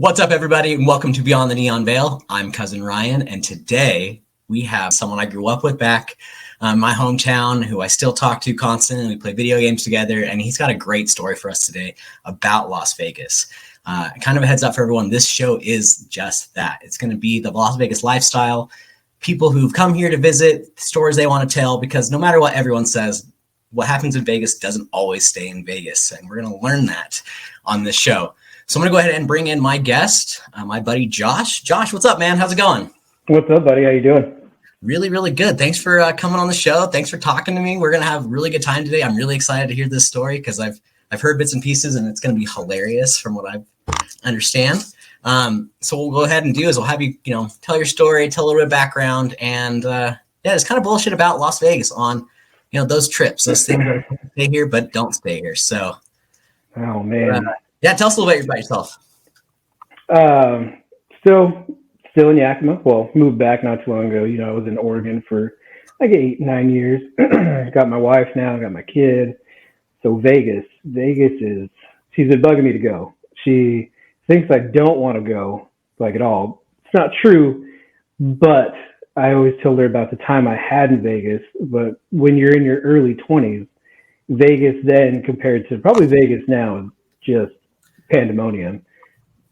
What's up, everybody, and welcome to Beyond the Neon Vale. I'm Cousin Ryan, and today we have someone I grew up with back in my hometown who I still talk to constantly. We play video games together, and he's got a great story for us today about Las Vegas. Kind of a heads up for everyone, this show is just that. It's going to be the Las Vegas lifestyle, people who've come here to visit, stories they want to tell, because no matter what everyone says, what happens in Vegas doesn't always stay in Vegas, and we're going to learn that on this show. So I'm going to go ahead and bring in my guest, my buddy Josh. Josh, what's up, man? How's it going? What's up, buddy? How you doing? Really, really good. Thanks for coming on the show. Thanks for talking to me. We're going to have a really good time today. I'm really excited to hear this story because I've heard bits and pieces, and it's going to be hilarious from what I understand. So what we'll go ahead and do is we'll have you, tell your story, tell a little bit of background, and it's kind of bullshit about Las Vegas on, those trips, those things that stay here but don't stay here. So, oh man. Tell us a little bit about yourself. Still in Yakima. Well, moved back not too long ago. I was in Oregon for like 8-9 years. Got my wife now, got my kid. So Vegas is, she's been bugging me to go. She thinks I don't want to go, like at all. It's not true, but I always told her about the time I had in Vegas. But when you're in your early 20s, Vegas then compared to probably Vegas now is just pandemonium.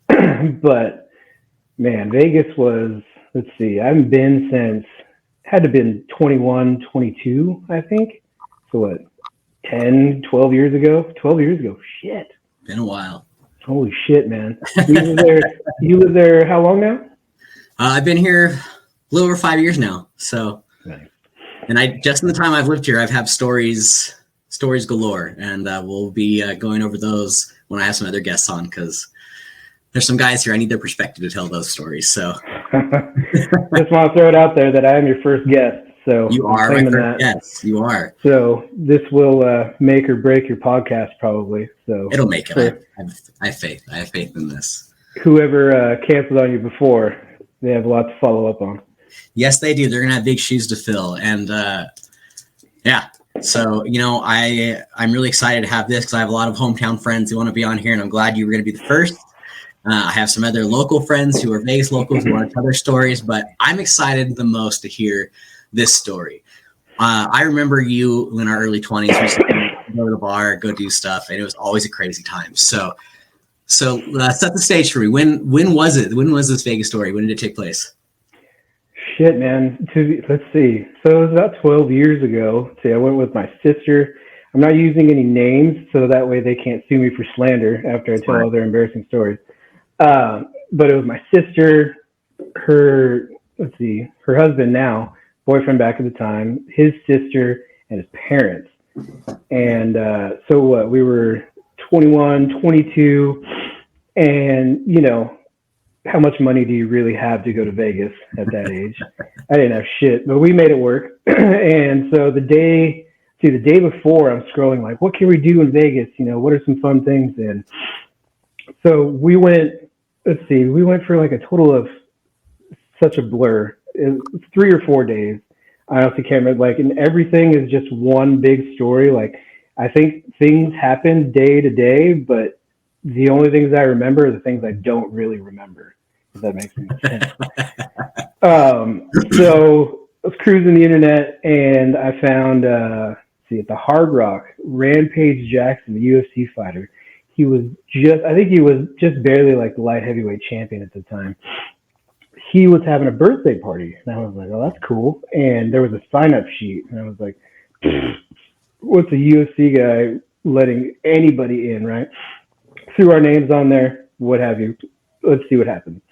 But man, Vegas was, let's see, I haven't been since, had to have been 21, 22, I think. So what, 10, 12 years ago? 12 years ago, shit. Been a while. Holy shit, man. You live there how long now? I've been here a little over 5 years now. So, nice. And just in the time I've lived here, I've had stories galore, and we'll be going over those when I have some other guests on, because there's some guys here I need their perspective to tell those stories. So just want to throw it out there that I am your first guest. So you are my first guest. You are. So this will make or break your podcast probably. So it'll make it. I have faith. I have faith in this. Whoever canceled on you before, they have a lot to follow up on. Yes, they do. They're gonna have big shoes to fill, and So, I'm really excited to have this because I have a lot of hometown friends who want to be on here, and I'm glad you were going to be the first. I have some other local friends who are Vegas locals who want to tell their stories, but I'm excited the most to hear this story. I remember you in our early 20s. We used to go to the bar, go do stuff, and it was always a crazy time. So set the stage for me. When was it? When was this Vegas story? When did it take place? Shit, man. Let's see. So it was about 12 years ago. I went with my sister. I'm not using any names, so that way they can't sue me for slander after I tell all their embarrassing stories. But it was my sister, her husband now, boyfriend back at the time, his sister, and his parents. And we were 21, 22, and, how much money do you really have to go to Vegas at that age? I didn't have shit, but we made it work. And so the day before, I'm scrolling like, what can we do in Vegas? What are some fun things? And so we went for like a total of such a blur. It was 3 or 4 days. I honestly can't remember. And everything is just one big story. I think things happen day to day, but the only things I remember are the things I don't really remember, if that makes any sense. So I was cruising the internet, and I found, at the Hard Rock, Rampage Jackson, the UFC fighter. He was just barely like the light heavyweight champion at the time. He was having a birthday party, and I was like, oh, that's cool. And there was a sign-up sheet, and I was like, what's a UFC guy letting anybody in, right? Threw our names on there, what have you. Let's see what happens.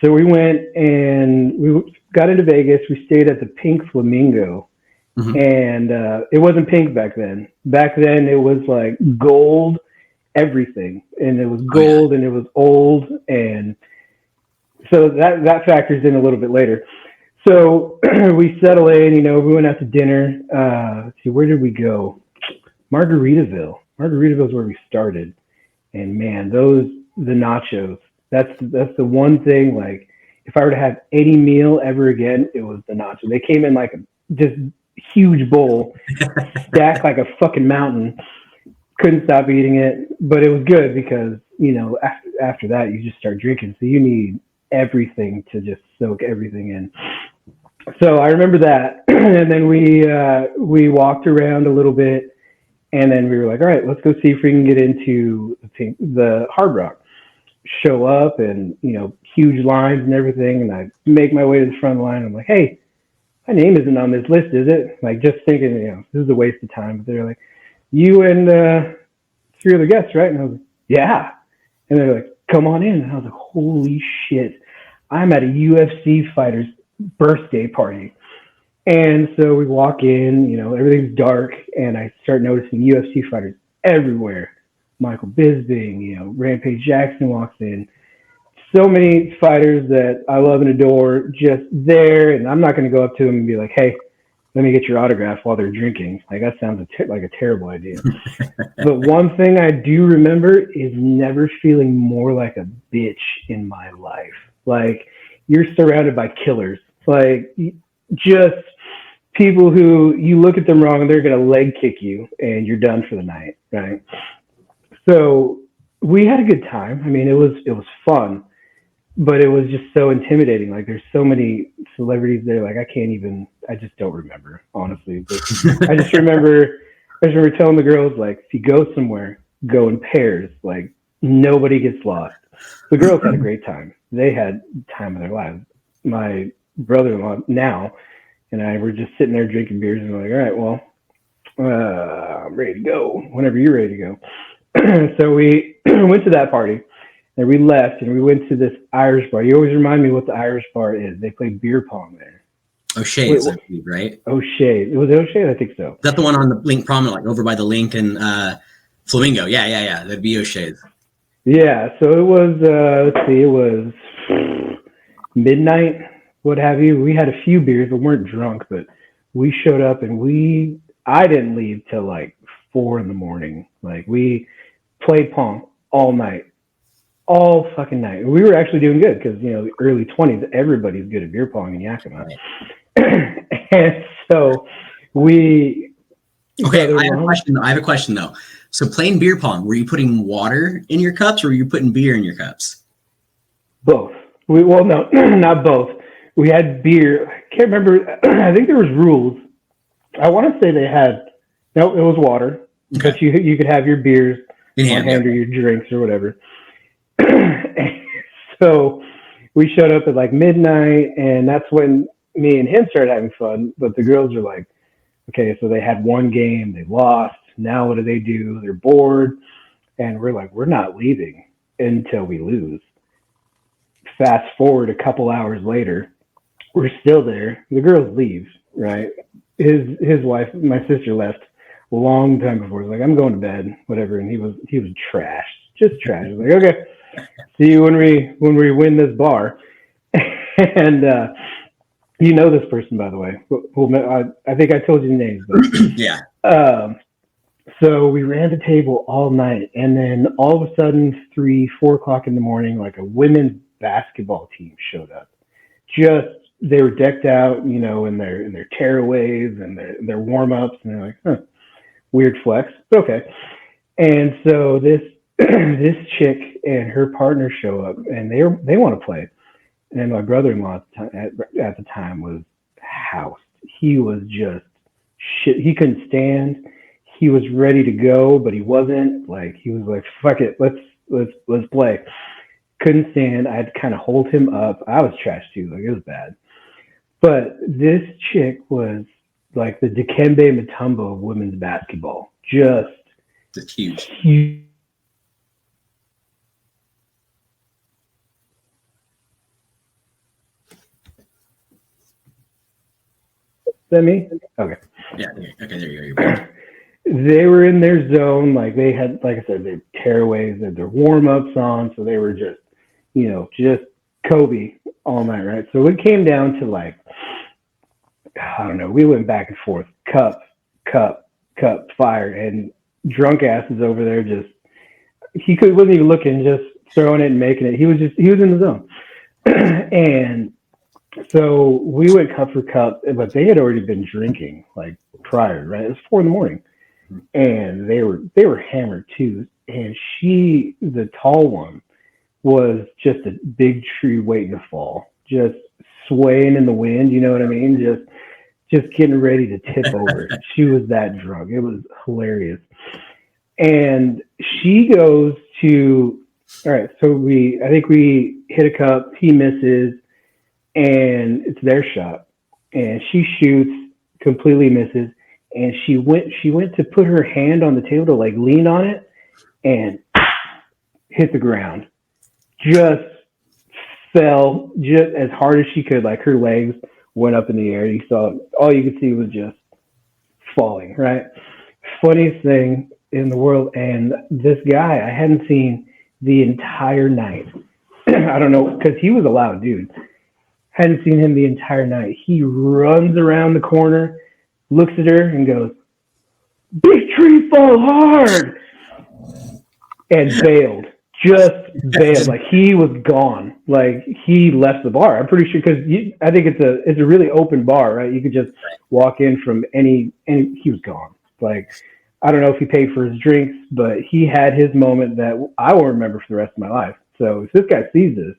So we went and we got into Vegas. We stayed at the Pink Flamingo. Mm-hmm. And it wasn't pink back then. Back then it was like gold, everything. And it was gold and it was old. And so that factors in a little bit later. So we settle in, we went out to dinner. Let's see, where did we go? Margaritaville. Margaritaville is where we started. And man, the nachos, that's the one thing, like, if I were to have any meal ever again, it was the nachos. They came in like a just huge bowl, stacked like a fucking mountain. Couldn't stop eating it, but it was good because after that, you just start drinking. So you need everything to just soak everything in. So I remember that. And then we walked around a little bit, and then we were like, all right, let's go see if we can get into the Hard Rock. Show up, and huge lines and everything, and I make my way to the front of the line. I'm like, hey, my name isn't on this list, is it? Like, just thinking, this is a waste of time. But they're like, you and 3 other guests, right? And I was like, yeah. And they're like, come on in. And I was like, holy shit, I'm at a UFC fighter's birthday party. And so we walk in, everything's dark, and I start noticing UFC fighters everywhere. Michael Bisping, Rampage Jackson walks in. So many fighters that I love and adore just there, and I'm not going to go up to them and be like, hey, let me get your autograph while they're drinking. Like, that sounds like a terrible idea. But one thing I do remember is never feeling more like a bitch in my life. Like, you're surrounded by killers. Like, just people who you look at them wrong and they're going to leg kick you and you're done for the night, right? So we had a good time. I mean, it was fun, but it was just so intimidating. Like, there's so many celebrities there. Like, I just don't remember, honestly. But I just remember telling the girls, like, if you go somewhere, go in pairs. Like, nobody gets lost. The girls had a great time. They had the time of their lives. My brother-in-law now and I were just sitting there drinking beers, and we're like, all right, well, I'm ready to go whenever you're ready to go. So we went to that party, and we left, and we went to this Irish bar. You always remind me what the Irish bar is. They play beer pong there. O'Shea's, right? O'Shea's. It was O'Shea's? I think so. Is that the one on the Link Promenade, like over by the Link and Flamingo? Yeah. That'd be O'Shea's. Yeah, so it was, it was midnight, what have you. We had a few beers, but weren't drunk, but we showed up, and I didn't leave till like 4 a.m. Like, we played pong all night, all fucking night. We were actually doing good because, early 20s, everybody's good at beer pong in Yakima. And so we... Okay, I have a question, though. So playing beer pong, were you putting water in your cups, or were you putting beer in your cups? Both. No, not both. We had beer. I can't remember. I think there was rules. I want to say it was water. Okay. But you could have your beers on hand or your drinks or whatever. So we showed up at like midnight, and that's when me and him started having fun. But the girls are like, okay, so they had one game, they lost. Now what do? They're bored. And we're like, we're not leaving until we lose. Fast forward a couple hours later, we're still there. The girls leave, right? His wife, my sister, left a long time before. He's like, I'm going to bed, whatever. And he was trashed, just trash. I was like, okay, see you when we win this bar. And this person, by the way. I think I told you the names. But, yeah. So we ran the table all night, and then all of a sudden, 3-4 o'clock in the morning, like a women's basketball team showed up. They were decked out, in their tearaways and their warm ups, and they're like, huh, weird flex, but okay. And so this chick and her partner show up, and they want to play. And my brother-in-law at the time was housed. He was just shit. He couldn't stand. He was ready to go, but he wasn't. Like, he was like, fuck it, let's play. Couldn't stand. I had to kind of hold him up. I was trashed too. Like, it was bad. But this chick was like the Dikembe Mutombo of women's basketball. Just huge. Is that me? Okay. Yeah. Okay. There you go. They were in their zone. Like, they had, like I said, their tearaways, they had their warm ups on. So they were just, just Kobe all night, right? So it came down to like, I don't know. We went back and forth, cup, fire, and drunk asses over there. Just wasn't even looking, just throwing it and making it. He was in the zone. And so we went cup for cup, but they had already been drinking like prior, right? It was 4 a.m, and they were hammered too. and she, the tall one, was just a big tree waiting to fall, just swaying in the wind. You know what I mean? Just getting ready to tip over. She was that drunk. It was hilarious. And she goes to, all right, so I think we hit a cup, he misses, and it's their shot. And she shoots, completely misses, and she went to put her hand on the table to like lean on it and hit the ground. Just fell just as hard as she could. Like her legs went up in the air. You saw all you could see was just falling, right? Funniest thing in the world. And this guy I hadn't seen the entire night. I don't know, because he was a loud dude. Hadn't seen him the entire night. He runs around the corner, looks at her and goes, "Big tree fall hard," and bailed. Just bailed. Like he was gone. Like he left the bar. I'm pretty sure, because I think it's a really open bar, right? You could just walk in from any. He was gone. Like I don't know if he paid for his drinks, but he had his moment that I will remember for the rest of my life. So if this guy sees this,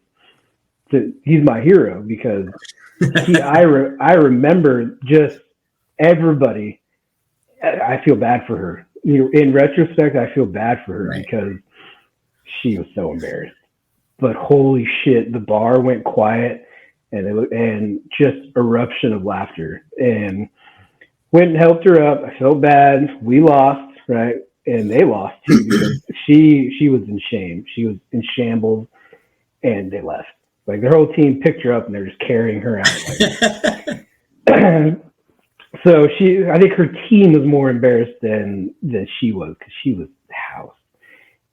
he's my hero, because I remember just everybody. I feel bad for her. You know, in retrospect, I feel bad for her, because she was so embarrassed. But holy shit, the bar went quiet, and just eruption of laughter. And went and helped her up. I felt bad. We lost, right? And they lost too, because she was in shame. She was in shambles, and they left. Like their whole team picked her up, and they're just carrying her out. Like, so I think her team was more embarrassed than she was, because she was housed.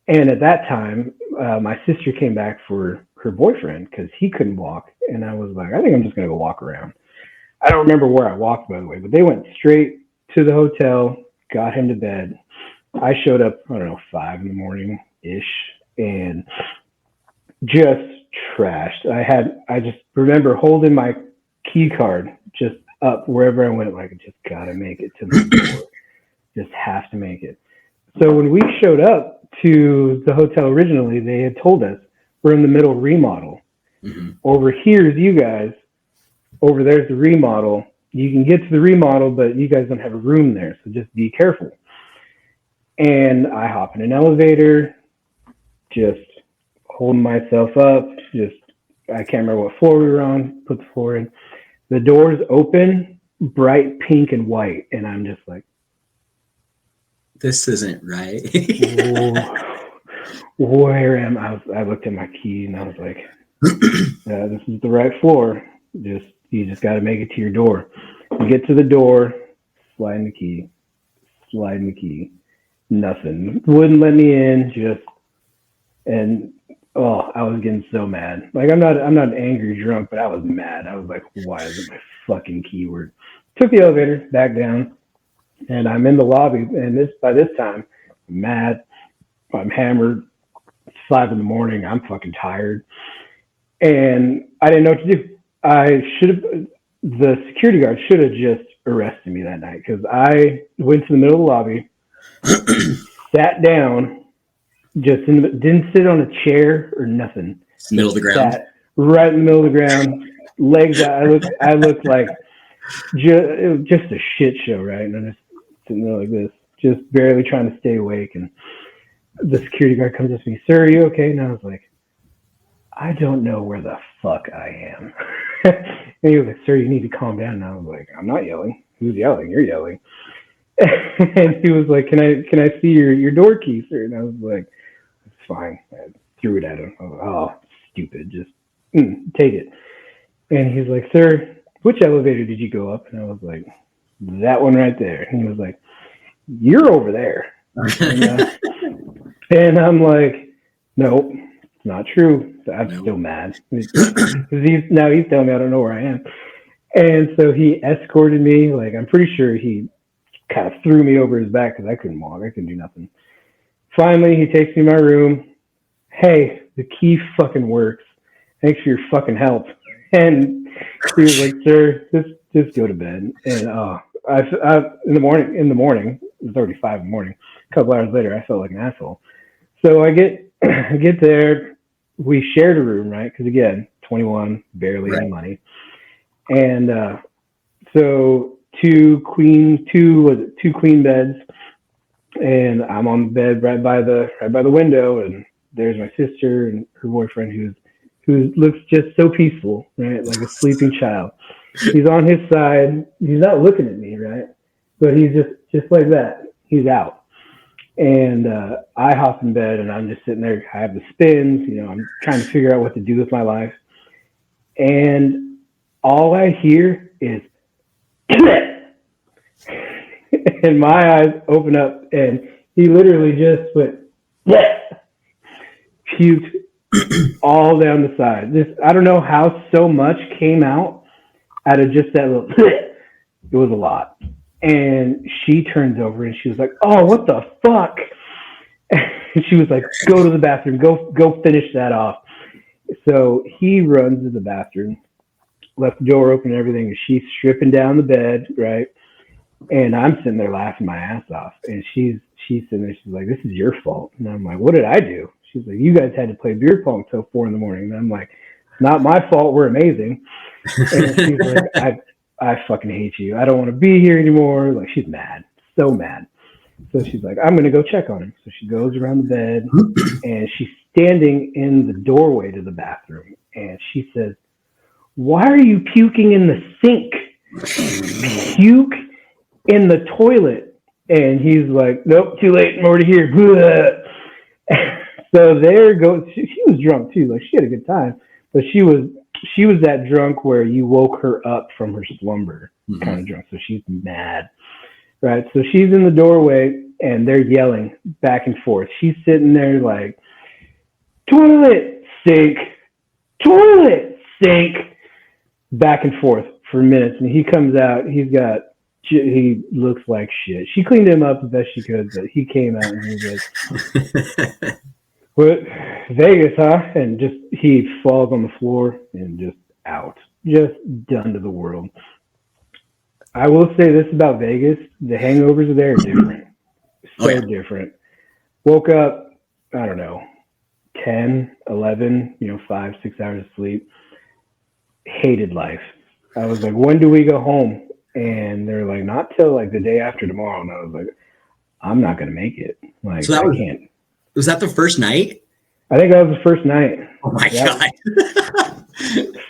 And at that time, my sister came back for her boyfriend, because he couldn't walk. And I was like, I think I'm just going to go walk around. I don't remember where I walked, by the way, but they went straight to the hotel, got him to bed. I showed up, I don't know, 5 a.m-ish, and just trashed. I just remember holding my key card just up wherever I went, like, I just got to make it to the door. Just have to make it. So when we showed up to the hotel originally, they had told us we're in the middle remodel. Mm-hmm. Over here's you guys. Over there's the remodel. You can get to the remodel, but you guys don't have a room there, so just be careful. And I hop in an elevator, just holding myself up. I can't remember what floor we were on. Put the floor in. The doors open, bright pink and white, and I'm just like, this isn't right. Where am I? I looked at my key and I was like, this is the right floor. You just got to make it to your door. You get to the door, sliding the key, nothing. Wouldn't let me in. I was getting so mad. Like I'm not an angry drunk, but I was mad. I was like, why isn't my fucking keyword? Took the elevator back down, and I'm in the lobby. And by this time, I'm mad. I'm hammered. It's 5 a.m. I'm fucking tired, and I didn't know what to do. The security guard should have just arrested me that night, because I went to the middle of the lobby, sat down, didn't sit on a chair or nothing. Middle of the ground. Sat right in the middle of the ground, legs out. I looked like it was just a shit show, right? And I'm just sitting there like this, just barely trying to stay awake. And the security guard comes up to me, "Sir, are you okay?" And I was like, I don't know where the fuck I am. And he was like, "Sir, you need to calm down." And I was like, I'm not yelling. Who's yelling? You're yelling. And he was like, can I see your door key, sir? And I was like, it's fine. I threw it at him. I was like, oh, stupid. Just take it. And he's like, "Sir, which elevator did you go up?" And I was like, that one right there. And he was like, "You're over there." And I'm like, nope. Not true. I'm still mad. He's telling me I don't know where I am. And so he escorted me. Like, I'm pretty sure he kind of threw me over his back, because I couldn't walk. I couldn't do nothing. Finally, he takes me to my room. "Hey, the key fucking works. Thanks for your fucking help." And he was like, "Sir, just go to bed." And in the morning, it was already 5 a.m. A couple hours later, I felt like an asshole. So I get I get there. We shared a room, right? Because again, 21, barely any money, and so two queen beds, and I'm on the bed right by the window, and there's my sister and her boyfriend who looks just so peaceful, right? Like a sleeping child. He's on his side. He's not looking at me, right? But he's just like that. He's out. And I hop in bed and I'm just sitting there. I have the spins, I'm trying to figure out what to do with my life. And all I hear is, and my eyes open up and he literally just went, puked all down the side. I don't know how so much came out of just that little, it was a lot. And she turns over and she was like, "Oh, what the fuck?" And she was like, "Go to the bathroom. Go finish that off." So he runs to the bathroom, left the door open and everything, and she's stripping down the bed, right? And I'm sitting there laughing my ass off. And she's sitting there, she's like, "This is your fault." And I'm like, "What did I do?" She's like, "You guys had to play beer pong till 4 a.m. And I'm like, "It's not my fault. We're amazing." And she's like, I fucking hate you. I don't want to be here anymore. Like, she's mad, so mad. So she's like, "I'm going to go check on him." So she goes around the bed and she's standing in the doorway to the bathroom. And she says, "Why are you puking in the sink? Puke in the toilet." And he's like, "Nope, too late. I'm already here." So there goes, she was drunk too. Like, she had a good time, but she was that drunk where you woke her up from her slumber kind of drunk. So she's mad, right? So she's in the doorway and they're yelling back and forth. She's sitting there like, "Toilet, sink, toilet, sink," back and forth for minutes. And he comes out, he looks like shit. She cleaned him up the best she could, but he came out and he was like, "What, Vegas, huh?" And he falls on the floor and just out, just done to the world. I will say this about Vegas: the hangovers there are different, different. Woke up, I don't know, 10, 11, 5, 6 hours of sleep. Hated life. I was like, "When do we go home?" And they're like, "Not till like the day after tomorrow." And I was like, "I'm not gonna make it. Like, so I can't." Was that the first night? I think that was the first night. Oh my God.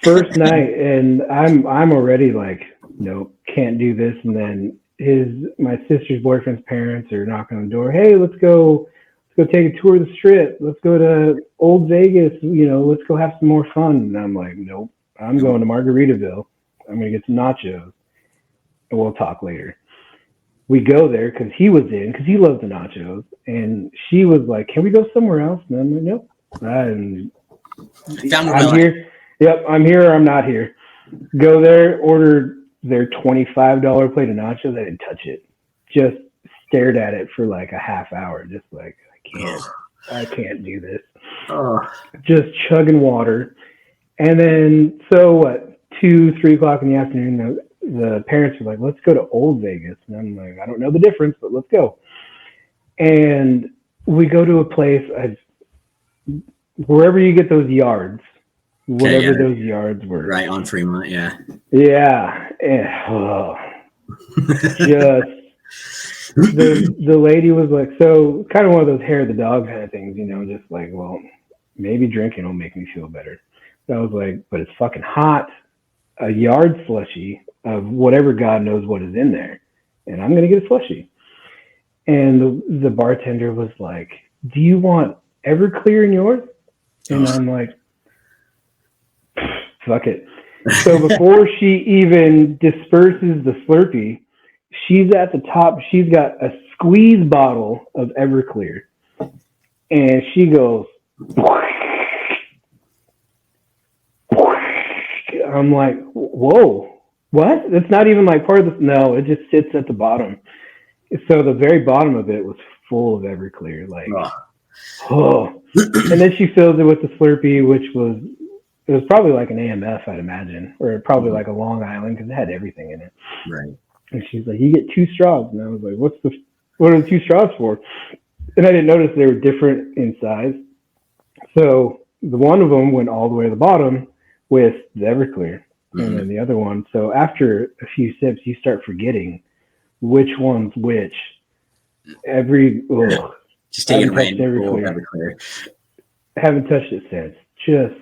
First night, and I'm already like, nope, can't do this. And then my sister's boyfriend's parents are knocking on the door. "Hey, let's go take a tour of the strip. Let's go to Old Vegas. Let's go have some more fun." And I'm like, "Nope, I'm going to Margaritaville. I'm gonna get some nachos, and we'll talk later." We go there because he was in, because he loves the nachos, and she was like, "Can we go somewhere else?" And I'm like, "Nope, I'm here. Yep, I'm here or I'm not here." Go there, order their $25 plate of nachos. I didn't touch it. Just stared at it for like a half hour, just like, I can't do this. Just chugging water. And then, so what, 2, 3 o'clock in the afternoon, the parents are like, "Let's go to Old Vegas." And I'm like, "I don't know the difference, but let's go." And we go to a place, wherever you get those yards, those yards were. Right on Fremont, yeah. Yeah. Just, the lady was like, so kind of one of those hair of the dog kind of things, just like, well, maybe drinking will make me feel better. So I was like, but it's fucking hot. A yard slushie of whatever God knows what is in there, and I'm gonna get a slushie. And the bartender was like, "Do you want Everclear in yours?" And I'm like, "Fuck it." So before she even disperses the Slurpee, she's at the top. She's got a squeeze bottle of Everclear, and she goes, I'm like, "Whoa, what?" It's not even like part of this. No, it just sits at the bottom. So the very bottom of it was full of Everclear, like, And then she fills it with the Slurpee, which it was probably like an AMF, I'd imagine, or probably like a Long Island, because it had everything in it. Right. And she's like, "You get 2 straws." And I was like, what are the 2 straws for?" and I didn't notice they were different in size. So the one of them went all the way to the bottom with the Everclear, and then the other one. So after a few sips, you start forgetting which one's which. Just take it right. Everclear. Haven't touched it since. Just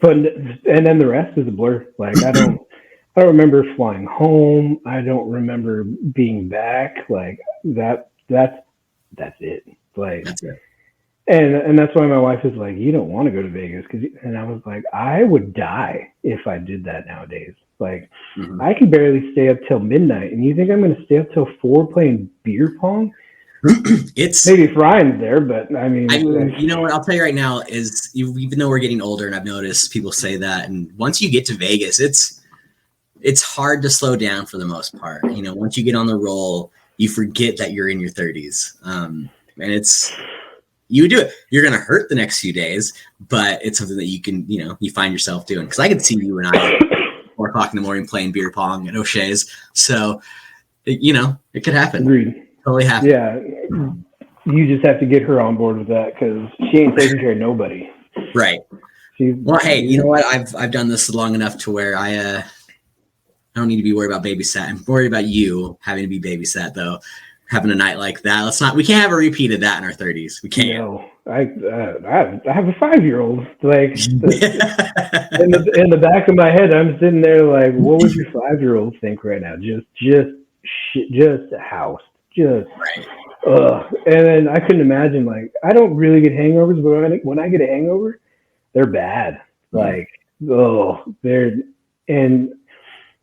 But and then the rest is a blur. Like I don't remember flying home. I don't remember being back. Like that's it. Like that's it. And that's why my wife is like, you don't want to go to Vegas, and I was like, I would die if I did that nowadays. Like I can barely stay up till midnight, and you think I'm going to stay up till 4 playing beer pong? It's maybe if Ryan's there, but I mean, you know what I'll tell you right now is, even though we're getting older, and I've noticed people say that, and once you get to Vegas, it's hard to slow down for the most part. You know, once you get on the roll, you forget that you're in your 30s, and you do it. You're gonna hurt the next few days, but it's something that you can, you find yourself doing. Because I could see you and I 4 o'clock in the morning playing beer pong at O'Shea's, so it could happen. Agreed. Totally happen. Yeah, you just have to get her on board with that, because she ain't taking care of nobody. Right. Well, hey, you know what? I've done this long enough to where I don't need to be worried about babysat. I'm worried about you having to be babysat, though. Having a night like that, we can't have a repeat of that in our 30s. We can't. No, I have a 5-year-old. Like in the back of my head, I'm sitting there like, what would your 5-year-old think right now? Just a house. Just and then I couldn't imagine, like, I don't really get hangovers, but when I get a hangover, they're bad. Like, they're, and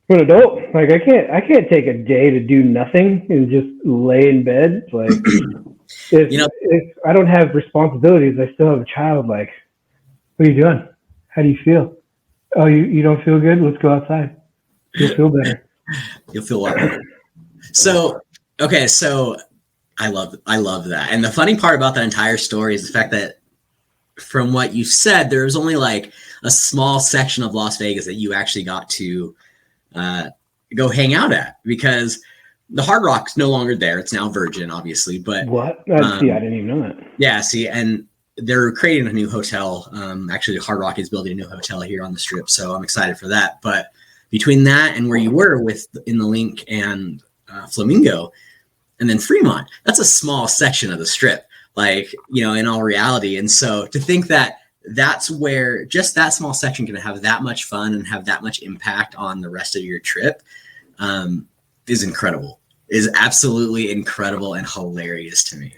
for an adult, like I can't take a day to do nothing and just lay in bed. Like if I don't have responsibilities, I still have a child. Like, what are you doing? How do you feel? Oh, you don't feel good? Let's go outside. You'll feel better. You'll feel better. So I love that. And the funny part about that entire story is the fact that, from what you said, there was only like a small section of Las Vegas that you actually got to go hang out at, because the Hard Rock's no longer there. It's now Virgin, obviously. But what? I didn't even know that. Yeah, see, and they're creating a new hotel. Actually, Hard Rock is building a new hotel here on the Strip, so I'm excited for that. But between that and where you were in the Link and Flamingo, and then Fremont, that's a small section of the Strip, like, in all reality. And so to think that that's where just that small section can have that much fun and have that much impact on the rest of your trip is incredible. Is absolutely incredible and hilarious to me.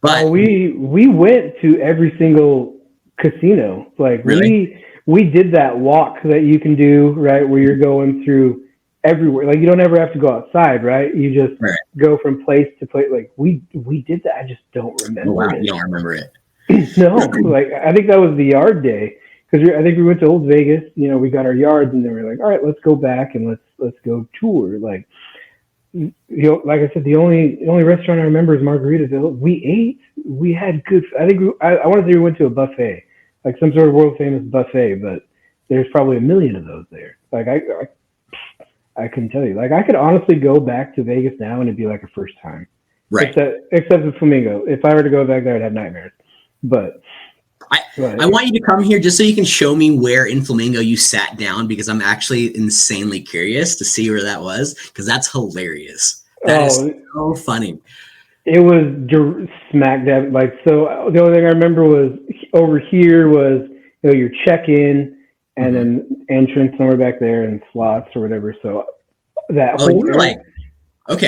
But we went to every single casino. Like, really? we did that walk that you can do, right, where you're going through everywhere. Like, you don't ever have to go outside, right? You just go from place to place. Like, we did that. I just don't remember it. You don't remember it? No, like, I think that was the yard day, because I think we went to Old Vegas. We got our yards, and then we were like, all right, let's go back and let's go tour. Like, like I said, the only restaurant I remember is Margaritaville. We ate. We had good. I think I want to say we went to a buffet, like some sort of world famous buffet, but there's probably a million of those there. Like, I couldn't tell you. Like, I could honestly go back to Vegas now and it'd be like a first time. Right. Except the Flamingo. If I were to go back there, I'd have nightmares. But I want you to come here just so you can show me where in Flamingo you sat down, because I'm actually insanely curious to see where that was, because that's hilarious. That is so funny. It was smack dab. Like, so the only thing I remember was over here was, your check-in and then entrance somewhere back there and slots or whatever. So that whole area,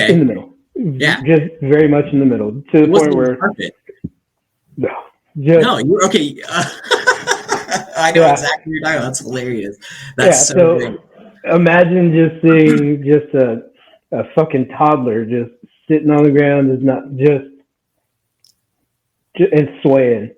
in the middle. Yeah. Just very much in the middle, to the point where carpet. No, you're okay. I know exactly what you're talking about. That's hilarious. That's so great. Imagine just seeing just a fucking toddler just sitting on the ground, is not just and swaying.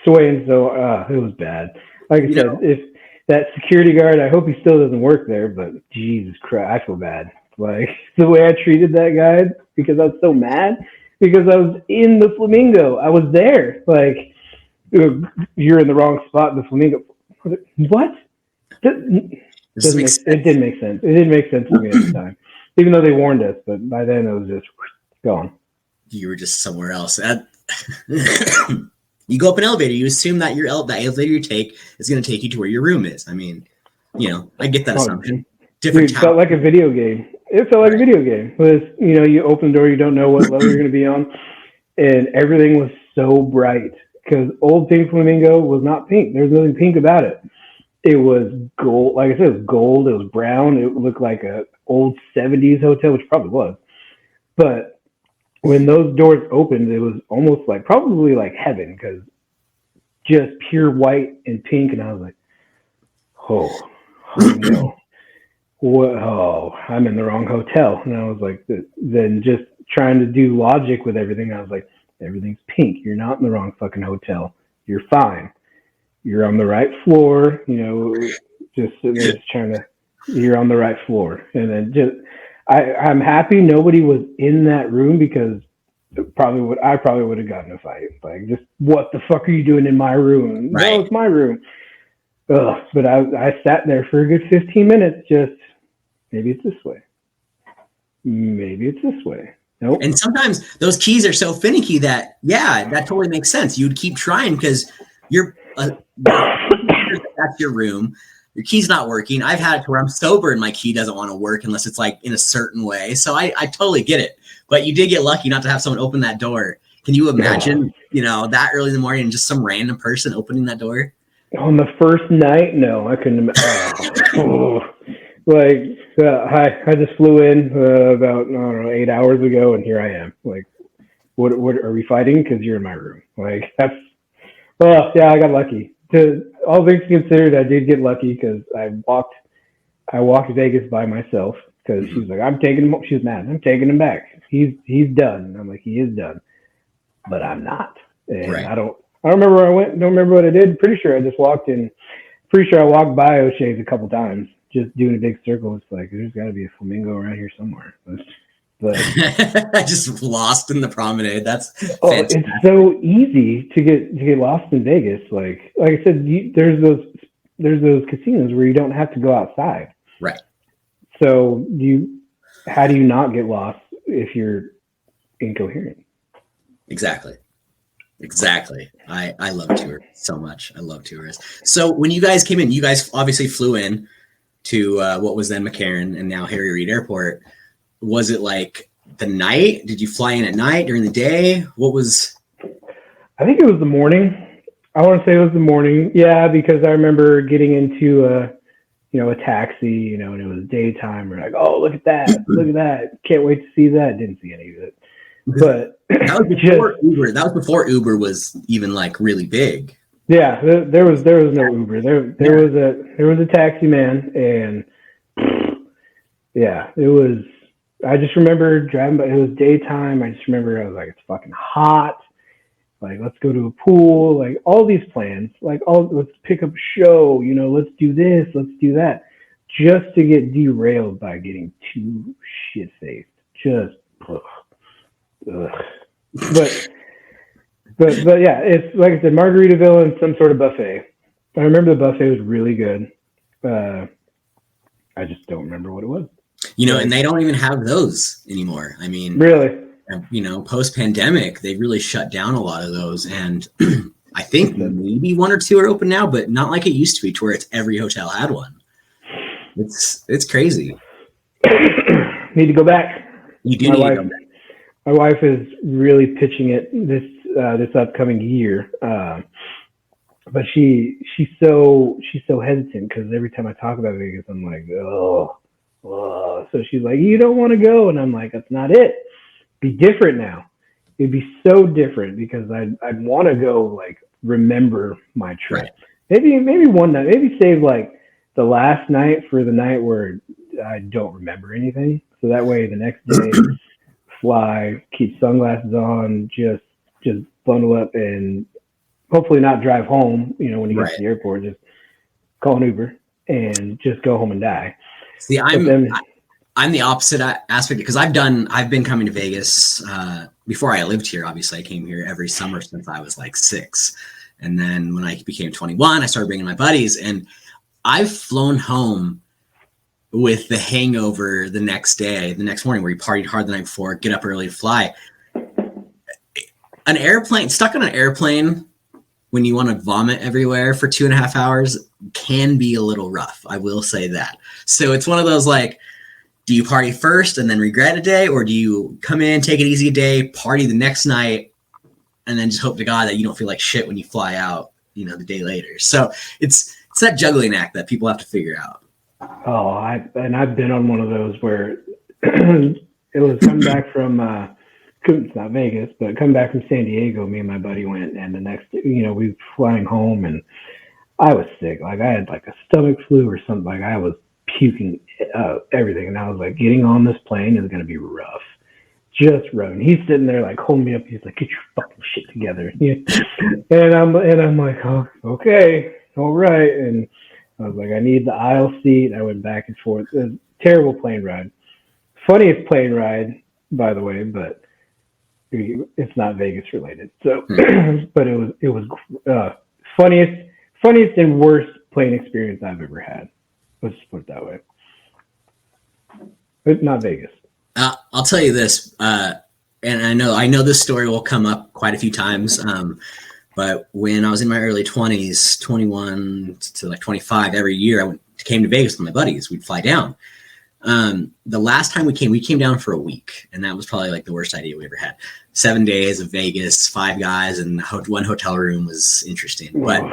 So it was bad. Like I said, if that security guard, I hope he still doesn't work there, but Jesus Christ, I feel bad. Like, the way I treated that guy, because I was so mad, because I was in the Flamingo. I was there. Like, you're in the wrong spot in the Flamingo. What? It didn't make sense. It didn't make sense to me at the time. even though they warned us. But by then it was just gone. You were just somewhere else. You go up an elevator, you assume that the elevator you take is going to take you to where your room is. I mean, I get that assumption. Dude, it felt like a video game. It felt like a video game. It was, you open the door, you don't know what level you're going to be on, and everything was so bright because Old Pink Flamingo was not pink. There was nothing pink about it. It was gold. Like I said, it was gold. It was brown. It looked like a old 70s hotel, which probably was. But when those doors opened, it was almost probably like heaven, because just pure white and pink. And I was like, oh no. Whoa, I'm in the wrong hotel. And I was like, then just trying to do logic with everything. I was like, everything's pink. You're not in the wrong fucking hotel. You're fine. You're on the right floor. Just sitting there trying to, you're on the right floor. And then I'm happy nobody was in that room, because I probably would have gotten a fight. Like, just, what the fuck are you doing in my room? Right. No, it's my room. Ugh, but I sat there for a good 15 minutes, just, maybe it's this way. Maybe it's this way. Nope. And sometimes those keys are so finicky that, that totally makes sense. You'd keep trying because that's your room. Your key's not working. I've had it to where I'm sober and my key doesn't want to work unless it's in a certain way. So I totally get it. But you did get lucky not to have someone open that door. Can you imagine, that early in the morning and just some random person opening that door? On the first night? No, I couldn't. I just flew in about, I don't know, 8 hours ago, and here I am. Like, what are we fighting? Because you're in my room. Like, that's, I got lucky. All things considered, I did get lucky, because I walked Vegas by myself, because she was like, she was mad. I'm taking him back. He's done. And I'm like, he is done, but I'm not. And right. I don't remember where I went. Don't remember what I did. Pretty sure I just walked in. Pretty sure I walked by O'Shea's a couple times, just doing a big circle. It's like, there's got to be a flamingo around here somewhere. But I just lost in the promenade. That's fantastic. It's so easy to get lost in Vegas. Like I said, there's those casinos where you don't have to go outside. Right. So how do you not get lost if you're incoherent? Exactly. I love tours so much. I love tours. So when you guys came in, you guys obviously flew in to what was then McCarran and now Harry Reid Airport. Was it like the night? Did you fly in at night, during the day? What was? I think it was the morning. I want to say it was the morning. Yeah, because I remember getting into a taxi, and it was daytime. We're like, oh, look at that. Look at that. Can't wait to see that. Didn't see any of it. But that was before Uber. That was before Uber was even really big. Yeah, there was no Uber. There was a taxi man, and yeah, it was. I just remember driving by. It was daytime. I just remember I was like, it's fucking hot. Like, let's go to a pool. Like, all these plans. Like, let's pick up a show. Let's do this. Let's do that. Just to get derailed by getting too shit faced. Just. Ugh. But yeah, it's like I said, Margaritaville and some sort of buffet. I remember the buffet was really good. I just don't remember what it was. And they don't even have those anymore. I mean, really, post-pandemic, they really shut down a lot of those. And I think maybe one or two are open now, but not like it used to be, to where it's every hotel had one. It's crazy. Need to go back. You do need to go back. My wife is really pitching it this upcoming year, but she's so hesitant, because every time I talk about Vegas, I'm like, oh. So she's like, you don't want to go, and I'm like, that's not it. Be different now. It'd be so different, because I'd want to go, remember my trip. Right. Maybe one night, maybe save the last night for the night where I don't remember anything, so that way the next day. Fly, keep sunglasses on, just bundle up, and hopefully not drive home. When you get to the airport, just call an Uber and just go home and die. See, I'm the opposite aspect, because I've been coming to Vegas before I lived here. Obviously, I came here every summer since I was 6, and then when I became 21, I started bringing my buddies, and I've flown home with the hangover the next morning where you partied hard the night before, get up early to fly. Stuck on an airplane when you want to vomit everywhere for 2.5 hours can be a little rough. I will say that. So it's one of those, like, do you party first and then regret a day, or do you come in, take it easy a day, party the next night, and then just hope to God that you don't feel like shit when you fly out, the day later. So it's that juggling act that people have to figure out. Oh, I've been on one of those where it was coming back from, it's not Vegas, but coming back from San Diego, me and my buddy went, and the next, we were flying home, and I was sick. Like, I had like a stomach flu or something. Like, I was puking everything, and I was like, getting on this plane is going to be rough. Just rough. And he's sitting there like holding me up. He's like, get your fucking shit together. And I'm like, oh, okay, all right. And I was like, I need the aisle seat. I went back and forth. It was a terrible plane ride. Funniest plane ride, by the way, but it's not Vegas related. So, but it was funniest and worst plane experience I've ever had. Let's just put it that way. But not Vegas. I'll tell you this, and I know this story will come up quite a few times. But when I was in my early 20s, 21 to like 25, every year I came to Vegas with my buddies. We'd fly down. The last time we came down for a week, and that was probably like the worst idea we ever had. 7 days of Vegas, 5 guys, and one hotel room was interesting. But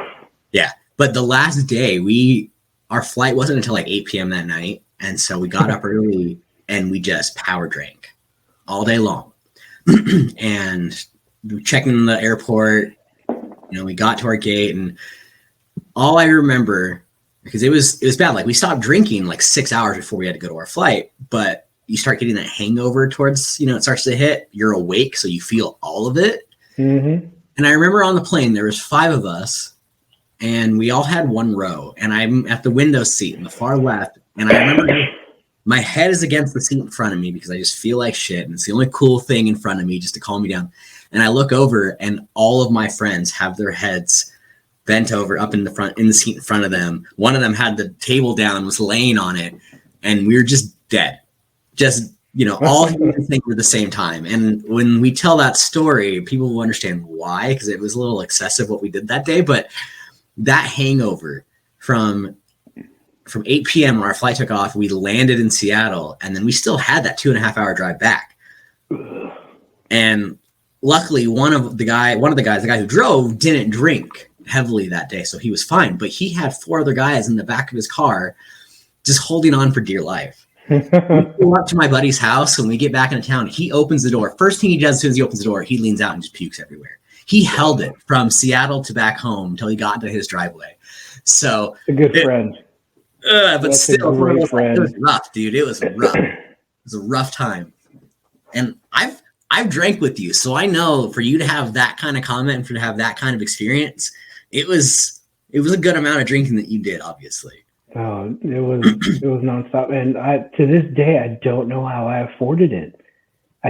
yeah, but the last day our flight wasn't until like 8 p.m. that night, and so we got up early and we just power drank all day long. And we checked in the airport. We got to our gate, and all I remember, because it was bad. Like, we stopped drinking like 6 hours before we had to go to our flight, but you start getting that hangover towards, it starts to hit. You're awake, so you feel all of it. Mm-hmm. And I remember on the plane, there was 5 of us, and we all had one row, and I'm at the window seat in the far left. And I remember my head is against the seat in front of me because I just feel like shit. And it's the only cool thing in front of me just to calm me down. And I look over, and all of my friends have their heads bent over up in the seat in front of them. One of them had the table down, was laying on it, and we were just dead. Just, all human things at the same time. And when we tell that story, people will understand why, because it was a little excessive what we did that day. But that hangover from 8 p.m. when our flight took off, we landed in Seattle, and then we still had that 2.5 hour drive back. And luckily, the guy who drove, didn't drink heavily that day, so he was fine. But he had 4 other guys in the back of his car just holding on for dear life. We go up to my buddy's house, and we get back into town. He opens the door. First thing he does as soon as he opens the door, he leans out and just pukes everywhere. He held it from Seattle to back home until he got to his driveway. So a good friend. But That's still, a great friend. It was rough, dude. It was rough. It was a rough time. And I've drank with you, so I know for you to have that kind of comment and for you to have that kind of experience, it was a good amount of drinking that you did, obviously. Oh, it was nonstop, and to this day I don't know how I afforded it. I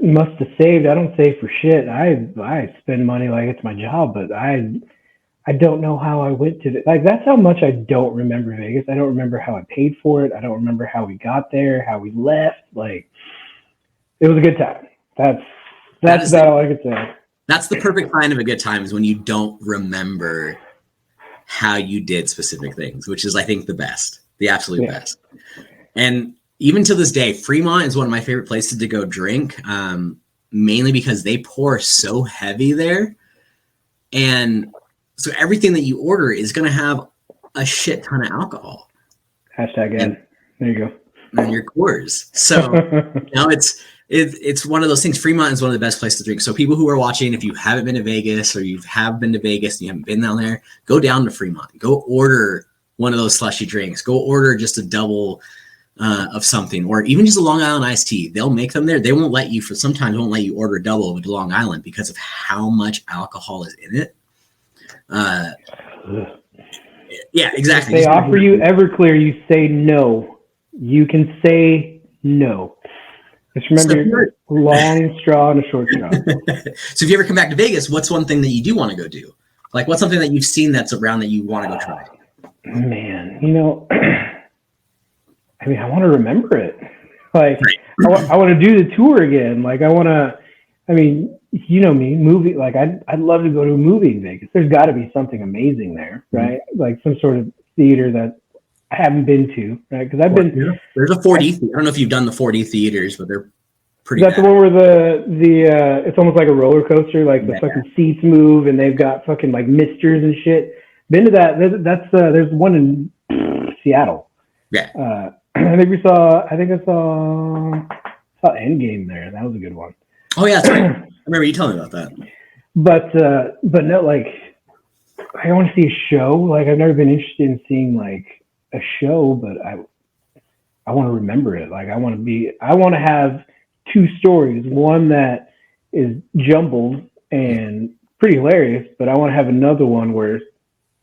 must have saved. I don't save for shit. I spend money like it's my job, but I don't know how I went to it. Like, that's how much I don't remember Vegas. I don't remember how I paid for it. I don't remember how we got there, how we left. Like, it was a good time. That's about all I could say. That's the perfect kind of a good time, is when you don't remember how you did specific things, which is, I think, the best, the absolute best. And even to this day, Fremont is one of my favorite places to go drink, mainly because they pour so heavy there. And so everything that you order is going to have a shit ton of alcohol. Hashtag N. There you go. And your Coors. So it's one of those things. Fremont is one of the best places to drink. So people who are watching, if you haven't been to Vegas, or you have been to Vegas and you haven't been down there, go down to Fremont. Go order one of those slushy drinks. Go order just a double of something, or even just a Long Island iced tea. They'll make them there. They won't let you order a double of a Long Island because of how much alcohol is in it. Yeah, exactly. If they offer you Everclear, you say no. You can say no. Just remember, long straw and a short straw. So if you ever come back to Vegas, what's one thing that you do want to go do? Like, what's something that you've seen that's around that you want to go try? Man, I mean, I want to remember it. Like, I want to do the tour again. Like, I mean, you know me, movie, like, I'd love to go to a movie in Vegas. There's got to be something amazing there, right? Like some sort of theater that I haven't been to, right? Because there's a 4D. I don't know if you've done the 4D theaters, but they're pretty. That's the one where the it's almost like a roller coaster, like the fucking seats move and they've got fucking like misters and shit. Been to that? That's there's one in Seattle. Yeah. I think I saw Endgame there. That was a good one. Oh yeah, that's right. I remember you telling me about that. But no, like I want to see a show. Like I've never been interested in seeing like a show, but I want to remember it. Like I want to have two stories. One that is jumbled and pretty hilarious, but I want to have another one where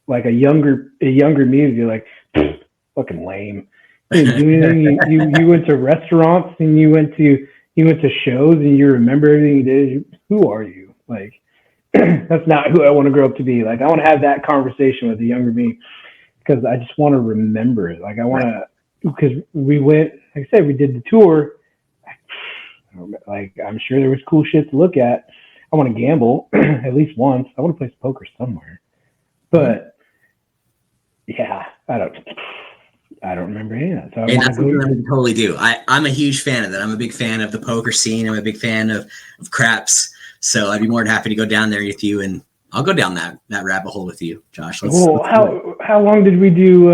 like a younger me would be like, fucking lame. You didn't do anything. You went to restaurants and you went to shows and you remember everything you did. Who are you? Like that's not who I want to grow up to be. Like I want to have that conversation with the younger me because I just want to remember it. Like I want to, because we went, like I said, we did the tour. Like I'm sure there was cool shit to look at. I want to gamble at least once. I want to play poker somewhere, but yeah, I don't remember any of that. So and that's what I totally do. I'm a huge fan of that. I'm a big fan of the poker scene. I'm a big fan of craps. So I'd be more than happy to go down there with you, and I'll go down that rabbit hole with you, Josh. How long did we do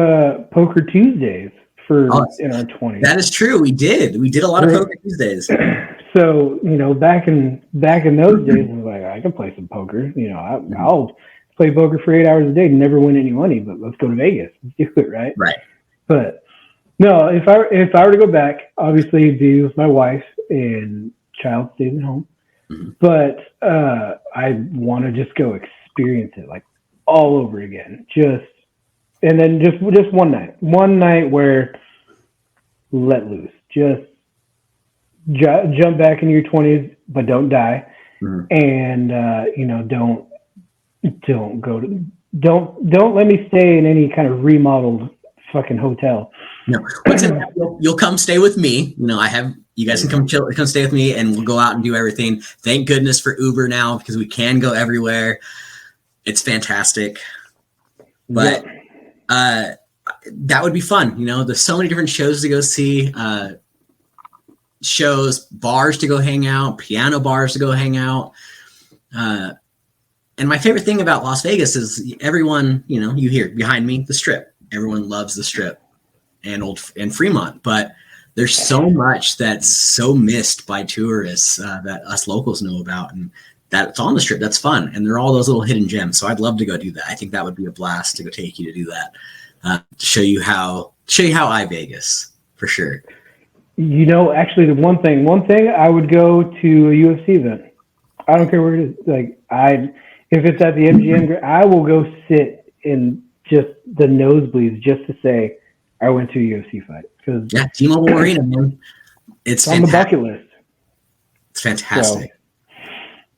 Poker Tuesdays in our 20s? That is true. We did a lot of Poker Tuesdays. So back in those days, I was like, I can play some poker. I'll play poker for 8 hours a day and never win any money. But let's go to Vegas. Let's do it, right? Right. But no, if I were to go back, obviously it'd be with my wife and child stays at home. Mm-hmm. But I want to just go experience it like all over again. And then just one night where let loose, just jump back into your 20s, but don't die. Mm-hmm. And don't let me stay in any kind of remodeled fucking hotel. No, you'll come stay with me. You guys can come stay with me, and we'll go out and do everything. Thank goodness for Uber now because we can go everywhere. It's fantastic. But that would be fun. There's so many different shows to go see. Bars to go hang out, piano bars to go hang out. And my favorite thing about Las Vegas is everyone, you hear behind me, the Strip. Everyone loves the Strip and Fremont, but there's so much that's so missed by tourists that us locals know about, and that's on the Strip. That's fun, and there are all those little hidden gems. So I'd love to go do that. I think that would be a blast to go take you to do that, to show you how I Vegas for sure. Actually, the one thing I would go to a UFC event. I don't care where it is. Like if it's at the MGM, I will go sit in just the nosebleeds just to say I went to a UFC fight. T-Mobile Arena, man. It's on the bucket list. It's fantastic.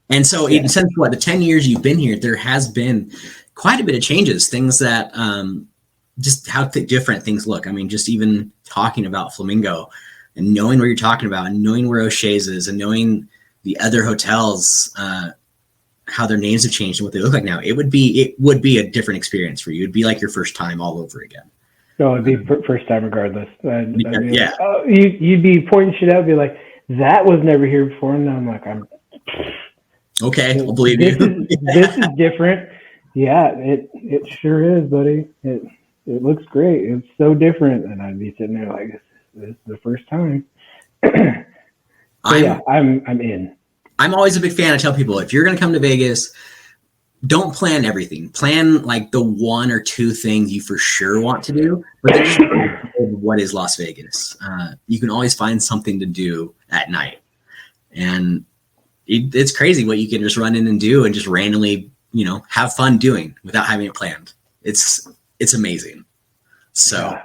And so since the 10 years you've been here, there has been quite a bit of changes. Things that just how different things look. I mean, just even talking about Flamingo and knowing what you're talking about and knowing where O'Shea's is and knowing the other hotels, how their names have changed and what they look like now, it would be a different experience for you. It'd be like your first time all over again. No, it'd be first time regardless. Yeah. You'd be pointing shit out, be like, that was never here before, and I'm like, okay, I'll believe you. This is different. Yeah, it sure is, buddy. It looks great. It's so different, and I'd be sitting there like, this is the first time. I'm in. I'm always a big fan. I tell people, if you're going to come to Vegas, don't plan everything. Plan like the one or two things you for sure want to do, but then just what is Las Vegas? You can always find something to do at night. And it's crazy what you can just run in and do and just randomly, have fun doing without having it planned. It's amazing. So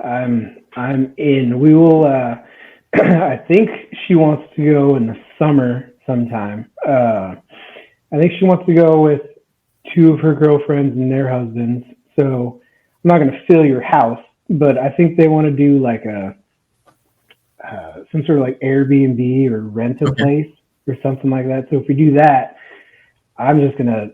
I'm in. We will, I think she wants to go in the summer sometime. I think she wants to go with two of her girlfriends and their husbands. So not going to fill your house, but I think they want to do like some sort of like Airbnb or rent a place or something like that. So if we do that, I'm just going to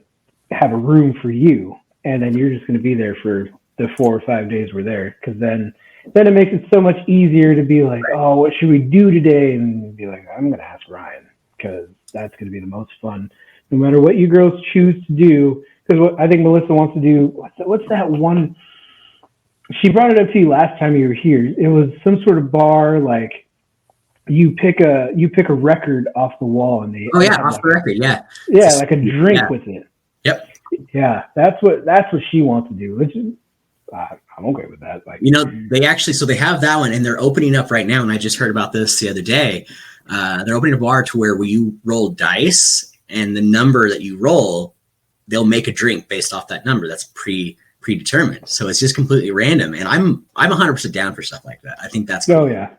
have a room for you, and then you're just going to be there for the 4 or 5 days we're there. Because then it makes it so much easier to be like, oh, what should we do today? And be like, I'm going to ask Ryan, because that's going to be the most fun, no matter what you girls choose to do. Because what I think Melissa wants to do, what's that one? She brought it up to you last time you were here. It was some sort of bar, like you pick a record off the wall, and they off the record, like a drink with it. Yep. Yeah, that's what she wants to do. Which is, I'm okay with that. Like, they actually, so they have that one, and they're opening up right now. And I just heard about this the other day. They're opening a bar to where you roll dice, and the number that you roll, they'll make a drink based off that number. That's predetermined. So it's just completely random. And I'm 100% down for stuff like that. I think that's cool. Oh yeah,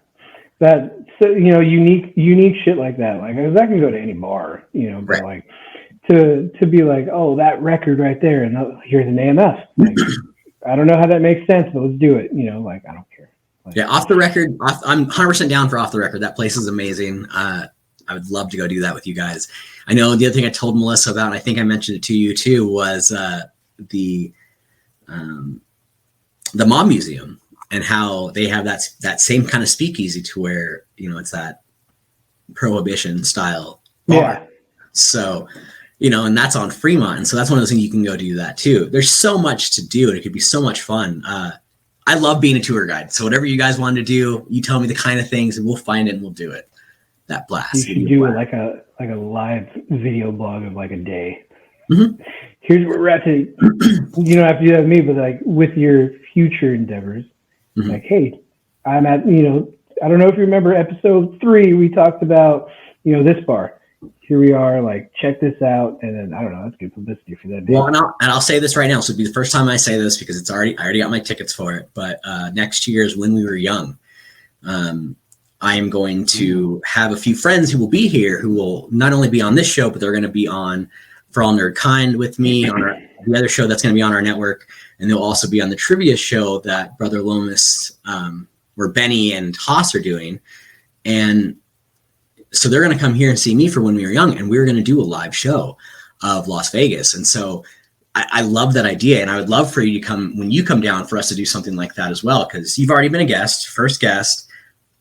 that unique shit like that. Like, I can go to any bar, but like to be like, oh, that record right there, and here's an AMF. Like, I don't know how that makes sense, but let's do it. Like, I don't care. Like, off the record, I'm 100% down for off the record. That place is amazing. I would love to go do that with you guys. I know the other thing I told Melissa about, and I think I mentioned it to you too, was the Mob Museum, and how they have that same kind of speakeasy to where, it's that prohibition style bar. Yeah. So, and that's on Fremont. And so that's one of those things you can go do that too. There's so much to do, and it could be so much fun. I love being a tour guide. So whatever you guys want to do, you tell me the kind of things, and we'll find it and we'll do it. That blast. You should do it like a live video blog of like a day. Mm-hmm. Here's where we're at today. You don't have to do that with me, but like with your future endeavors, like, hey, I'm at, I don't know if you remember episode 3, we talked about, this bar. Here we are, like, check this out. And then, I don't know, that's good publicity for that day. Well, and I'll say this right now. So it'll be the first time I say this, because I already got my tickets for it. But next year is When We Were Young. I am going to have a few friends who will be here, who will not only be on this show, but they're going to be on For All Nerd Kind with me on the other show that's going to be on our network. And they'll also be on the trivia show that Brother Lomas, where Benny and Haas are doing. And so they're going to come here and see me for When We Were Young. And we're going to do a live show of Las Vegas. And so I love that idea. And I would love for you to come, when you come down, for us to do something like that as well. Because you've already been a guest, first guest.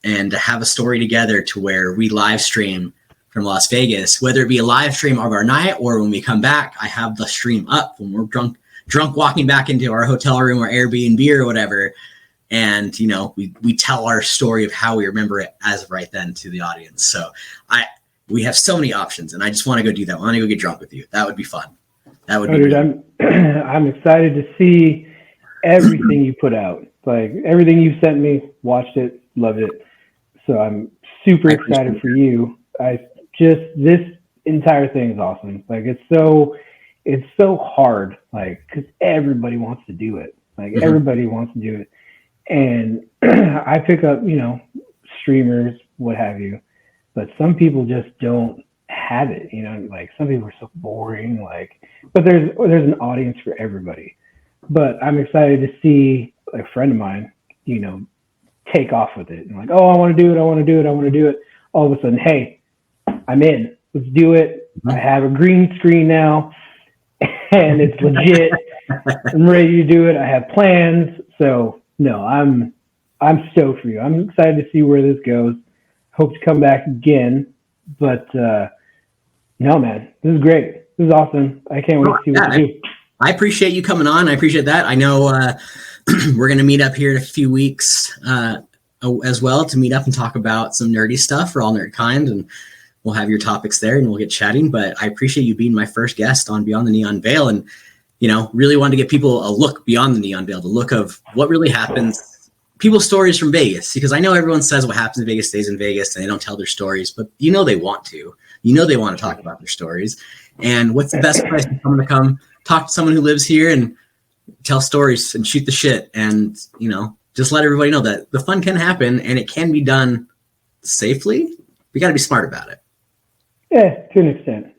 And to have a story together to where we live stream from Las Vegas, whether it be a live stream of our night, or when we come back, I have the stream up when we're drunk walking back into our hotel room or Airbnb or whatever. And, we tell our story of how we remember it as of right then to the audience. So we have so many options, and I just want to go do that. I want to go get drunk with you. That would be fun. That would be dude, I'm excited to see everything you put out. Like, everything you sent me, watched it, loved it. So I'm super excited for you. This entire thing is awesome. Like, it's so hard, like, because everybody wants to do it. Like, everybody wants to do it. And I pick up, streamers, what have you, but some people just don't have it, like, some people are so boring, like, but there's an audience for everybody. But I'm excited to see a friend of mine, take off with it. And like, oh, I want to do it. All of a sudden, hey, I'm in. Let's do it. I have a green screen now, and it's legit. I'm ready to do it. I have plans. So no, I'm stoked for you. I'm excited to see where this goes. Hope to come back again. But no, man, this is great. This is awesome. I can't wait to see what you do. I appreciate you coming on. I appreciate that. I know we're going to meet up here in a few weeks as well to meet up and talk about some nerdy stuff for All Nerd Kind, and we'll have your topics there and we'll get chatting. But I appreciate you being my first guest on Beyond the Neon Vale, and really wanted to get people a look beyond the Neon Vale, the look of what really happens, people's stories from Vegas, because I know everyone says what happens in Vegas stays in Vegas and they don't tell their stories, but they want to. They want to talk about their stories. And what's the best place for someone to come talk to someone who lives here and tell stories and shoot the shit and, just let everybody know that the fun can happen and it can be done safely. We got to be smart about it. Yeah, to an extent.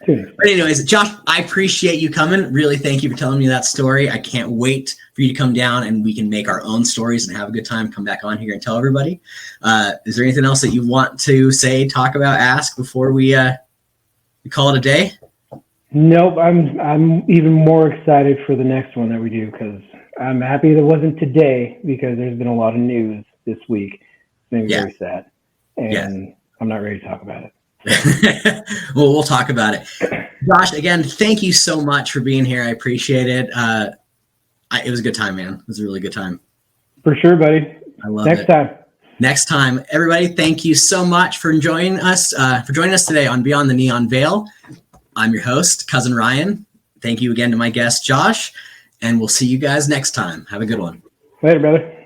But anyways, Josh, I appreciate you coming. Really, thank you for telling me that story. I can't wait for you to come down and we can make our own stories and have a good time. Come back on here and tell everybody. Is there anything else that you want to say, talk about, ask before we call it a day? Nope. I'm even more excited for the next one that we do because I'm happy it wasn't today because there's been a lot of news this week. It's made me very sad, and I'm not ready to talk about it. Well, we'll talk about it. Josh, again, thank you so much for being here. I appreciate it. It was a good time, man. It was a really good time. For sure, buddy. I love it. Next time, everybody, thank you so much for joining us today on Beyond the Neon Vale. I'm your host, Cousin Ryan. Thank you again to my guest, Josh, and we'll see you guys next time. Have a good one. Later, brother.